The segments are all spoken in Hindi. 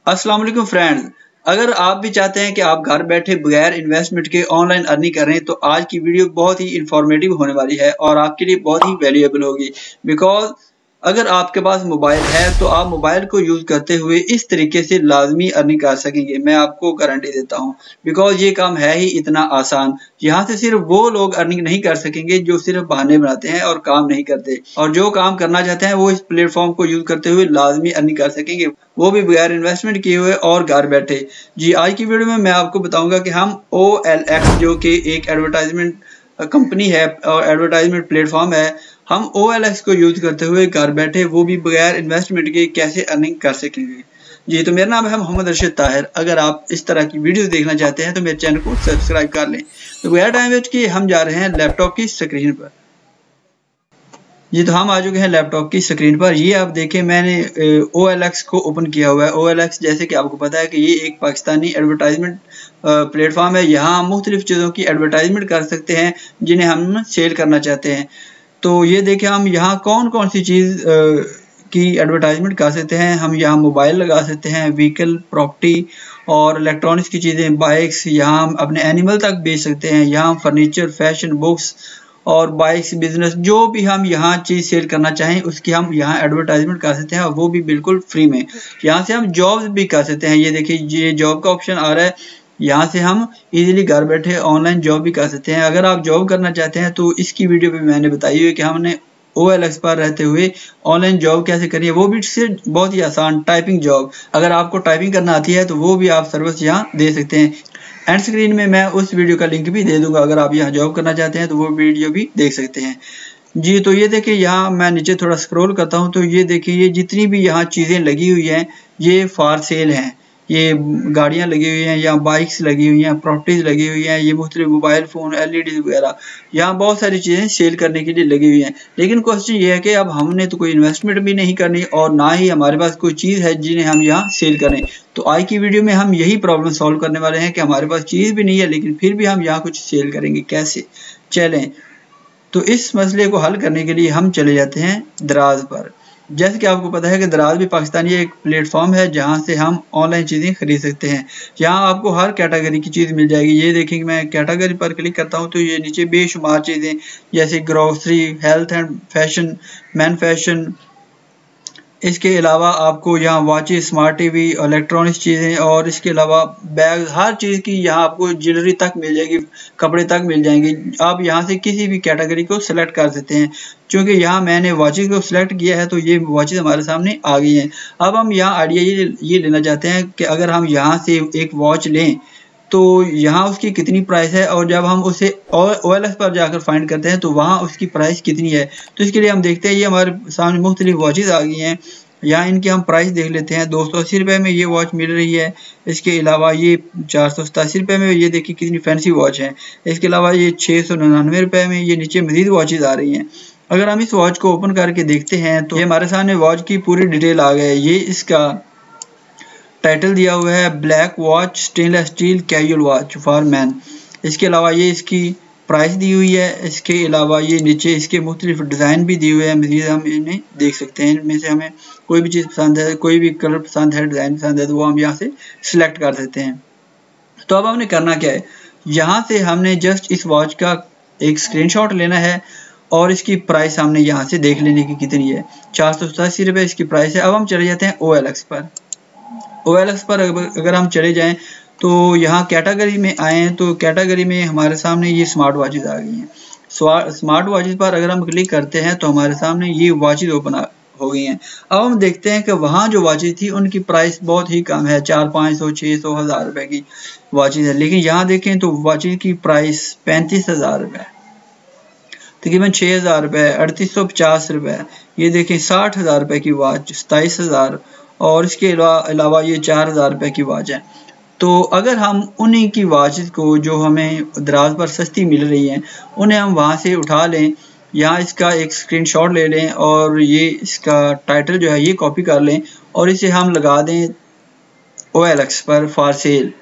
अस्सलाम वालेकुम फ्रेंड्स। अगर आप भी चाहते हैं कि आप घर बैठे बगैर इन्वेस्टमेंट के ऑनलाइन अर्निंग करें तो आज की वीडियो बहुत ही इंफॉर्मेटिव होने वाली है और आपके लिए बहुत ही वैल्यूएबल होगी। बिकॉज अगर आपके पास मोबाइल है तो आप मोबाइल को यूज करते हुए इस तरीके से लाजमी अर्निंग कर सकेंगे, मैं आपको गारंटी देता हूं। बिकॉज ये काम है ही इतना आसान। यहाँ से सिर्फ वो लोग अर्निंग नहीं कर सकेंगे जो सिर्फ बहाने बनाते हैं और काम नहीं करते, और जो काम करना चाहते हैं वो इस प्लेटफॉर्म को यूज करते हुए लाजमी अर्निंग कर सकेंगे, वो भी बगैर इन्वेस्टमेंट किए हुए और घर बैठे। जी, आज की वीडियो में मैं आपको बताऊंगा कि हम OLX जो कि एक एडवर्टाइजमेंट कंपनी है और एडवर्टाइजमेंट प्लेटफॉर्म है, हम OLX को यूज करते हुए घर बैठे वो भी बगैर इन्वेस्टमेंट के कैसे अर्निंग कर सकेंगे। जी, तो मेरा नाम है मोहम्मद अर्शद ताहिर। अगर आप इस तरह की वीडियो देखना चाहते हैं तो मेरे चैनल को सब्सक्राइब कर लें। तो बगैर टाइम वेस्ट किए हम जा रहे हैं लैपटॉप की स्क्रीन पर। जी, तो हम आ चुके हैं लैपटॉप की स्क्रीन पर। ये आप देखें, मैंने OLX को ओपन किया हुआ है। OLX जैसे कि आपको पता है कि ये एक पाकिस्तानी एडवर्टाइजमेंट प्लेटफॉर्म है। यहाँ हम मुख्तलिफ चीज़ों की एडवर्टाइजमेंट कर सकते हैं जिन्हें हम सेल करना चाहते हैं। तो ये देखें, हम यहाँ कौन कौन सी चीज़ की एडवर्टाइजमेंट कर सकते हैं। हम यहाँ मोबाइल लगा सकते हैं, व्हीकल, प्रॉपर्टी और इलेक्ट्रॉनिक्स की चीज़ें, बाइक्स, यहाँ हम अपने एनिमल तक बेच सकते हैं। यहाँ फर्नीचर, फैशन, बुक्स और बाइक्स, बिजनेस, जो भी हम यहाँ चीज़ सेल करना चाहें उसकी हम यहाँ एडवर्टाइजमेंट कर सकते हैं, और वो भी बिल्कुल फ्री में। यहाँ से हम जॉब्स भी कर सकते हैं। ये देखिए, ये जॉब का ऑप्शन आ रहा है। यहाँ से हम इजीली घर बैठे ऑनलाइन जॉब भी कर सकते हैं। अगर आप जॉब करना चाहते हैं तो इसकी वीडियो पे मैंने बताई हुई है कि हमने OLX पर रहते हुए ऑनलाइन जॉब कैसे करनी है, वो भी सिर्फ बहुत ही आसान टाइपिंग जॉब। अगर आपको टाइपिंग करना आती है तो वो भी आप सर्विस यहाँ दे सकते हैं। एंड स्क्रीन में मैं उस वीडियो का लिंक भी दे दूंगा, अगर आप यहाँ जॉब करना चाहते हैं तो वो वीडियो भी देख सकते हैं। जी, तो ये देखिए, यहाँ मैं नीचे थोड़ा स्क्रॉल करता हूँ तो ये देखिए, ये जितनी भी यहाँ चीज़ें लगी हुई हैं ये फॉर सेल हैं। ये गाड़ियाँ लगी हुई हैं, यहाँ बाइक्स लगी हुई हैं, प्रॉपर्टीज लगी हुई हैं, ये मुख्तलिफ मोबाइल फ़ोन, LED वगैरह, यहाँ बहुत सारी चीज़ें सेल करने के लिए लगी हुई हैं। लेकिन क्वेश्चन ये है कि अब हमने तो कोई इन्वेस्टमेंट भी नहीं करनी और ना ही हमारे पास कोई चीज़ है जिन्हें हम यहाँ सेल करें। तो आज की वीडियो में हम यही प्रॉब्लम सॉल्व करने वाले हैं कि हमारे पास चीज़ भी नहीं है लेकिन फिर भी हम यहाँ कुछ सेल करेंगे कैसे। चलें, तो इस मसले को हल करने के लिए हम चले जाते हैं दराज पर। जैसे कि आपको पता है कि दराज भी पाकिस्तानी एक प्लेटफॉर्म है जहां से हम ऑनलाइन चीज़ें खरीद सकते हैं। यहाँ आपको हर कैटेगरी की चीज़ मिल जाएगी। ये देखें कि मैं कैटेगरी पर क्लिक करता हूं तो ये नीचे बेशुमार चीज़ें जैसे grocery, health and fashion, man fashion, इसके अलावा आपको यहाँ वॉचेस, स्मार्ट टीवी, इलेक्ट्रॉनिक्स चीज़ें और इसके अलावा बैग, हर चीज़ की यहाँ आपको ज्वेलरी तक मिल जाएगी, कपड़े तक मिल जाएंगे। आप यहाँ से किसी भी कैटेगरी को सिलेक्ट कर सकते हैं। क्योंकि यहाँ मैंने वॉचेस को सिलेक्ट किया है तो ये वॉचेस हमारे सामने आ गई हैं। अब हम यहाँ आइडिया ये लेना चाहते हैं कि अगर हम यहाँ से एक वॉच लें तो यहाँ उसकी कितनी प्राइस है, और जब हम उसे OLX पर जाकर फाइंड करते हैं तो वहाँ उसकी प्राइस कितनी है। तो इसके लिए हम देखते हैं, ये हमारे सामने मुख्तलिफ वॉचेस आ गई हैं। यहाँ इनकी हम प्राइस देख लेते हैं। 280 रुपये में ये वॉच मिल रही है। इसके अलावा ये 487 रुपये में, ये देखिए कितनी फैंसी वॉच है। इसके अलावा ये 699 रुपये में ये नीचे मजीद वॉचेस आ रही हैं। अगर हम इस वॉच को ओपन करके देखते हैं तो ये हमारे सामने वॉच की पूरी डिटेल आ गई है। ये इसका टाइटल दिया हुआ है, black watch stainless steel casual watch for man. इसके अलावा ये इसकी प्राइस दी हुई है। इसके अलावा ये नीचे इसके मुख्तलिफ डिज़ाइन भी दिए हुए हैं। मज़ीद हम इन्हें देख सकते हैं। इनमें से हमें कोई भी चीज़ पसंद है, कोई भी कलर पसंद है, डिज़ाइन पसंद है तो वो हम यहाँ से सिलेक्ट कर सकते हैं। तो अब हमने करना क्या है, यहाँ से हमने जस्ट इस वॉच का एक स्क्रीनशॉट लेना है और इसकी प्राइस हमने यहाँ से देख लेने की कितनी है। 487 रुपये इसकी प्राइस है। अब हम चले जाते हैं OLX पर। OLX पर अगर हम चले जाएं तो यहाँ कैटेगरी में आए तो कैटेगरी में हमारे सामने ये स्मार्ट वॉचेस आ गई हैं। स्मार्ट वॉचेस पर अगर हम क्लिक करते हैं तो हमारे सामने ये वॉचेस ओपन हो गई हैं। अब हम देखते हैं कि वहाँ जो वॉचेस थी उनकी प्राइस बहुत ही कम है, 400, 500, 600, 1000 रुपये की वॉचेस है। लेकिन यहाँ देखें तो वॉचेस की प्राइस 35,000 रुपये, तकरीबन 6,000 रुपये, 3850 रुपये। ये देखें 60,000 रुपये की वॉच, 27,000, और इसके अलावा ये 4,000 रुपये की वॉच है। तो अगर हम उन्हीं की वॉचेस को जो हमें दराज पर सस्ती मिल रही हैं उन्हें हम वहाँ से उठा लें, यहाँ इसका एक स्क्रीनशॉट ले लें और ये इसका टाइटल जो है ये कॉपी कर लें और इसे हम लगा दें OLX पर फॉर सेल।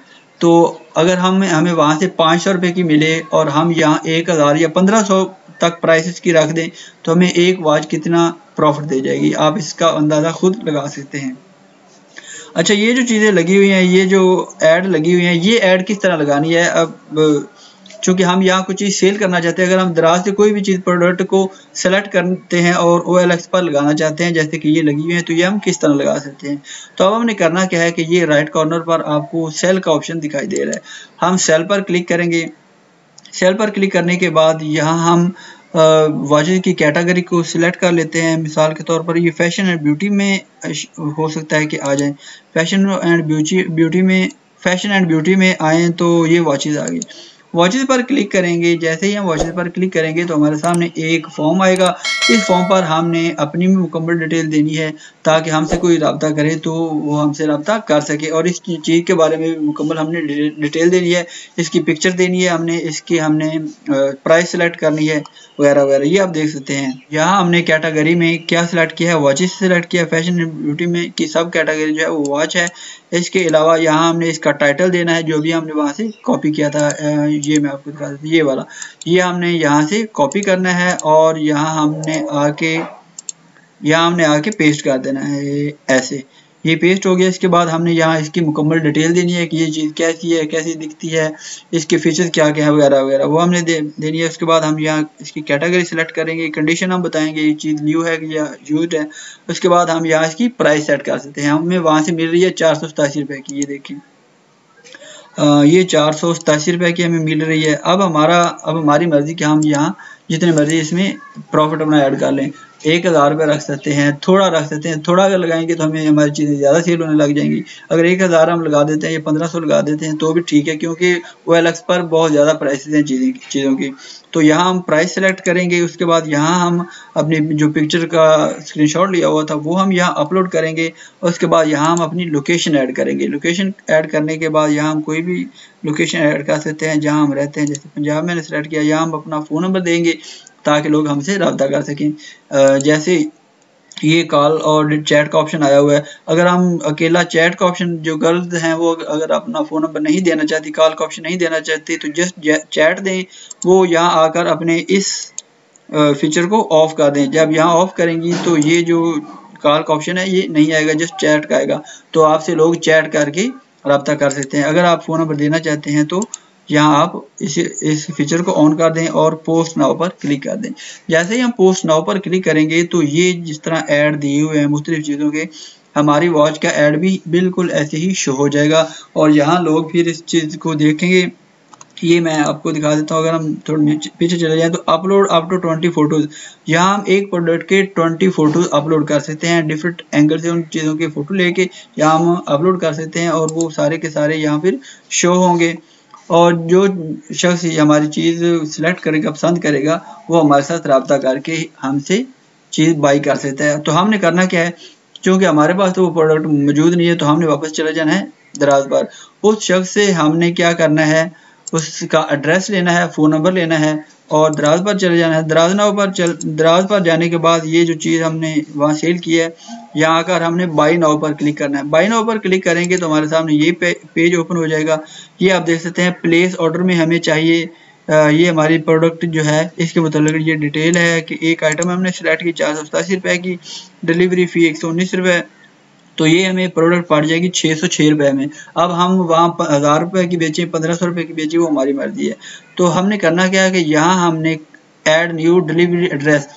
तो अगर हमें वहाँ से 500 रुपये की मिले और हम यहाँ 1000 या 1500 तक प्राइसेस की रख दें तो हमें एक वॉच कितना प्रॉफिट दे जाएगी, आप इसका अंदाज़ा खुद लगा सकते हैं। अच्छा, ये जो चीज़ें लगी हुई हैं, ये जो ऐड लगी हुई हैं, ये ऐड किस तरह लगानी है? अब चूंकि हम यहाँ कुछ चीज़ सेल करना चाहते हैं, अगर हम दराज से कोई भी चीज़ प्रोडक्ट को सेलेक्ट करते हैं और OLX पर लगाना चाहते हैं, जैसे कि ये लगी हुई है, तो ये हम किस तरह लगा सकते हैं? तो अब हमने करना क्या है कि ये राइट कॉर्नर पर आपको सेल का ऑप्शन दिखाई दे रहा है, हम सेल पर क्लिक करेंगे। सेल पर क्लिक करने के बाद यहाँ हम वॉचेस की कैटेगरी को सिलेक्ट कर लेते हैं। मिसाल के तौर पर ये फैशन एंड ब्यूटी में हो सकता है कि आ जाए, फैशन एंड ब्यूटी में आए तो ये वॉचेस आ गई। वॉचेस पर क्लिक करेंगे, जैसे ही हम वॉचेस पर क्लिक करेंगे तो हमारे सामने एक फॉर्म आएगा। इस फॉर्म पर हमने अपनी भी मुकम्मल डिटेल देनी है ताकि हमसे कोई रब्ता करे तो वो हमसे रब्ता कर सके, और इस चीज़ के बारे में भी मुकम्मल हमने डिटेल देनी है, इसकी पिक्चर देनी है हमने, इसकी हमने प्राइस सेलेक्ट करनी है वगैरह वगैरह। ये आप देख सकते हैं यहाँ हमने कैटेगरी में क्या सिलेक्ट किया है, वॉचेस सिलेक्ट किया, फैशन एंड ब्यूटी में की सब कैटेगरी जो है वो वॉच है। इसके अलावा यहाँ हमने इसका टाइटल देना है जो भी हमने वहाँ से कॉपी किया था, ये मैं आपको दिखा देता हूँ, ये वाला, ये हमने यहाँ से कॉपी करना है और यहाँ हमने आके पेस्ट कर देना है ऐसे। ये पेस्ट हो गया। इसके बाद हमने यहाँ इसकी मुकम्मल डिटेल देनी है कि ये चीज़ कैसी है, कैसी दिखती है, इसके फीचर्स क्या क्या है वगैरह वगैरह, वो हमने देनी है। उसके बाद हम यहाँ इसकी कैटेगरी सेलेक्ट करेंगे, कंडीशन हम बताएंगे ये चीज़ न्यू है या यूज्ड है। उसके बाद हम यहाँ इसकी प्राइस सेट कर सकते हैं। हमें वहाँ से मिल रही है 487 रुपये की, ये देखिए ये 487 रुपये की हमें मिल रही है। अब हमारी मर्जी कि हम यहाँ जितने मर्जी इसमें प्रॉफिट अपना ऐड कर लें। 1000 रुपये रख सकते हैं, थोड़ा रख सकते हैं, थोड़ा अगर लगाएंगे तो हमें हमारी चीज़ें ज़्यादा सेल होने लग जाएंगी। अगर 1000 हम लगा देते हैं या 1500 लगा देते हैं तो भी ठीक है, क्योंकि OLX पर बहुत ज़्यादा प्राइसेस हैं चीज़ों की। तो यहाँ हम प्राइस सेलेक्ट करेंगे। उसके बाद यहाँ हम अपनी जो पिक्चर का स्क्रीनशॉट लिया हुआ था वो हम यहाँ अपलोड करेंगे। उसके बाद यहाँ हम अपनी लोकेशन ऐड करेंगे। लोकेशन ऐड करने के बाद यहाँ हम कोई भी लोकेशन ऐड कर सकते हैं जहाँ हम रहते हैं, जैसे पंजाब मैंने सेलेक्ट किया। यहाँ हम अपना फ़ोन नंबर देंगे ताकि लोग हमसे रब्ता कर सकें। जैसे ये कॉल और चैट का ऑप्शन आया हुआ है, अगर हम अकेला चैट का ऑप्शन, जो गर्ल्स हैं वो अगर अपना फ़ोन नंबर नहीं देना चाहती, कॉल का ऑप्शन नहीं देना चाहती, तो जस्ट चैट दें। वो यहाँ आकर अपने इस फीचर को ऑफ कर दें। जब यहाँ ऑफ करेंगी तो ये जो कॉल का ऑप्शन है ये नहीं आएगा, जस्ट चैट का आएगा। तो आपसे लोग चैट करके रब्ता कर सकते हैं। अगर आप फ़ोन नंबर देना चाहते हैं तो यहाँ आप इस फीचर को ऑन कर दें और पोस्ट नाउ पर क्लिक कर दें। जैसे ही हम पोस्ट नाउ पर क्लिक करेंगे तो ये जिस तरह ऐड दिए हुए हैं मुख्तलिफ चीज़ों के, हमारी वॉच का ऐड भी बिल्कुल ऐसे ही शो हो जाएगा और यहाँ लोग फिर इस चीज़ को देखेंगे। ये मैं आपको दिखा देता हूँ। अगर हम थोड़ा पीछे चले जाएं तो अपलोड अप टू 20 फोटोज़, यहाँ हम एक प्रोडक्ट के 20 फोटोज़ अपलोड कर सकते हैं। डिफरेंट एंगल से उन चीज़ों के फ़ोटो लेके यहाँ हम अपलोड कर सकते हैं और वो सारे के सारे यहाँ फिर शो होंगे। और जो शख्स हमारी चीज़ सिलेक्ट करेगा, पसंद करेगा, वो हमारे साथ रब्ता करके हमसे चीज़ बाई कर सकता है। तो हमने करना क्या है, क्योंकि हमारे पास तो वो प्रोडक्ट मौजूद नहीं है तो हमने वापस चले जाना है दराज पर। उस शख्स से हमने क्या करना है, उसका एड्रेस लेना है, फ़ोन नंबर लेना है और दराज पर चले जाना है। दराज पर जाने के बाद ये जो चीज़ हमने वहाँ सेल की है, यहाँ आकर हमने बाई नाउ पर क्लिक करना है। बाई नाउ पर क्लिक करेंगे तो हमारे सामने ये पेज ओपन हो जाएगा। ये आप देख सकते हैं प्लेस ऑर्डर में हमें चाहिए ये हमारी प्रोडक्ट जो है इसके मतलब ये डिटेल है कि एक आइटम हमने सेलेक्ट की 487 रुपये की, डिलीवरी फ़ी 119 रुपये, तो ये हमें प्रोडक्ट पड़ जाएगी 606 रुपये में। अब हम वहाँ 1000 रुपये की बेचें, 1500 रुपये की बेचें, वो हमारी मर्जी है। तो हमने करना क्या है कि यहाँ हमने ऐड न्यू डिलीवरी एड्रेस,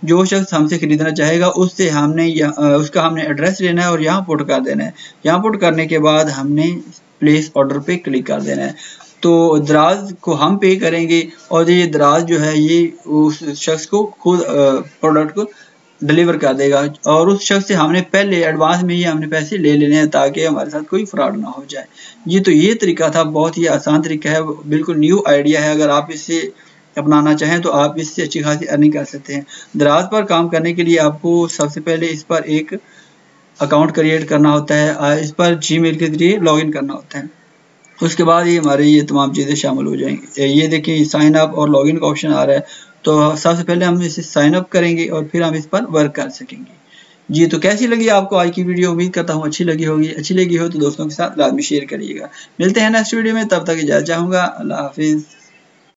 जो शख्स हमसे खरीदना चाहेगा उससे हमने उसका हमने एड्रेस लेना है और यहाँ पुट कर देना है। यहाँ पुट करने के बाद हमने प्लेस ऑर्डर पे क्लिक कर देना है। तो दराज को हम पे करेंगे और ये दराज जो है ये उस शख्स को खुद प्रोडक्ट को डिलीवर कर देगा और उस शख्स से हमने पहले एडवांस में ही हमने पैसे ले लेने हैं ताकि हमारे साथ कोई फ्रॉड ना हो जाए। ये तरीका था, बहुत ही आसान तरीका है, बिल्कुल न्यू आइडिया है। अगर आप इससे अपनाना चाहें तो आप इससे अच्छी खासी अर्निंग कर सकते हैं। दराज पर काम करने के लिए आपको सबसे पहले इस पर एक अकाउंट क्रिएट करना होता है, इस पर जीमेल के जरिए लॉगिन करना होता है। उसके बाद ही हमारे ये तमाम चीज़ें शामिल हो जाएंगी। ये देखिए साइन अप और लॉगिन का ऑप्शन आ रहा है, तो सबसे पहले हम इसे साइन अप करेंगे और फिर हम इस पर वर्क कर सकेंगे। जी, तो कैसी लगी आपको आज की वीडियो? उम्मीद करता हूँ अच्छी लगी होगी। अच्छी लगी हो तो दोस्तों के साथ लाजमी शेयर करिएगा। मिलते हैं नेक्स्ट वीडियो में, तब तक इजाज़त चाहूँगा। अल्लाह हाफिज़।